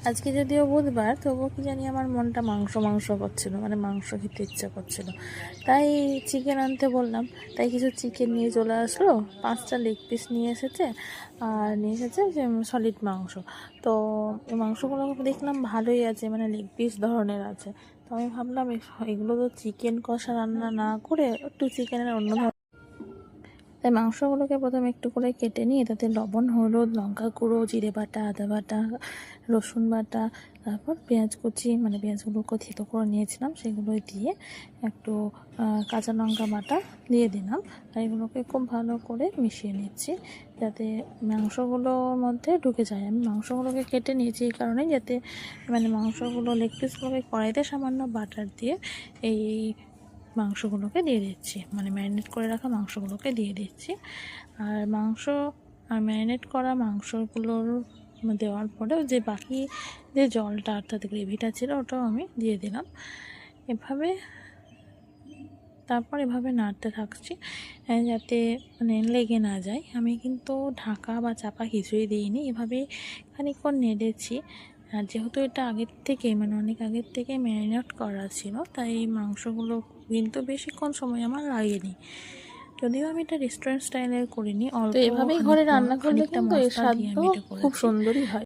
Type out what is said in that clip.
আজকে যদিও বুধবার, তবুও কি জানি আমার মনটা মাংস মাংস করছিল, মানে মাংস খেতে ইচ্ছা করছিল। তাই চিকেন আনতে বললাম, তাই কিছু চিকেন নিয়ে চলে আসলো। 5টা লেগ পিস নিয়ে এসেছে, আর নিয়ে এসেছে যে সলিড মাংস। তো এই মাংসগুলো দেখলাম ভালোই আছে, মানে লেগ পিস ধরনের আছে। তো আমি ভাবলাম এগুলো তো চিকেন কষা রান্না না করে একটু চিকেনের অন্য তাই মাংসগুলোকে প্রথমে একটু করে কেটে নিয়ে তাতে লবণ, হলুদ, লঙ্কা গুঁড়ো, জিরে বাটা, আদা বাটা, রসুন বাটা, তারপর পেঁয়াজ কুচি, মানে পেঁয়াজগুলোকে থেতো করে নিয়েছিলাম সেগুলোই দিয়ে একটু কাঁচা লঙ্কা বাটা দিয়ে দিলাম। আর এগুলোকে খুব ভালো করে মিশিয়ে নিচ্ছি যাতে মাংসগুলোর মধ্যে ঢুকে যায়। আমি মাংসগুলোকে কেটে নিয়েছি এই কারণেই, যাতে মানে মাংসগুলো লেগ পিসগুলোকে কড়াইতে সামান্য বাটার দিয়ে এই মাংসগুলোকে দিয়ে দিচ্ছি, মানে ম্যারিনেট করে রাখা মাংসগুলোকে দিয়ে দিচ্ছি। আর ম্যারিনেট করা মাংসগুলোর দেওয়ার পরে যে বাকি যে জলটা অর্থাৎ গ্রেভিটা ছিল ওটাও আমি দিয়ে দিলাম। তারপর এভাবে নাড়তে থাকছি যাতে মানে লেগে না যায়। আমি কিন্তু ঢাকা বা চাপা কিছুই দিইনি, এভাবেই খানিকক্ষণ নেড়েছি। আর যেহেতু এটা আগের থেকে মানে অনেক আগের থেকে ম্যারিনেট করা ছিল, তাই মাংসগুলো কিন্তু বেশিক্ষণ সময় আমার লাগেনি। যদিও আমি এটা রেস্টুরেন্ট স্টাইলের করিনি, অল্প তো এভাবেই ঘরে রান্না করলে খানিকটা কিন্তু এর মশলা স্বাদ দিয়ে আমি এটা খুব করেছি। সুন্দরই হয়।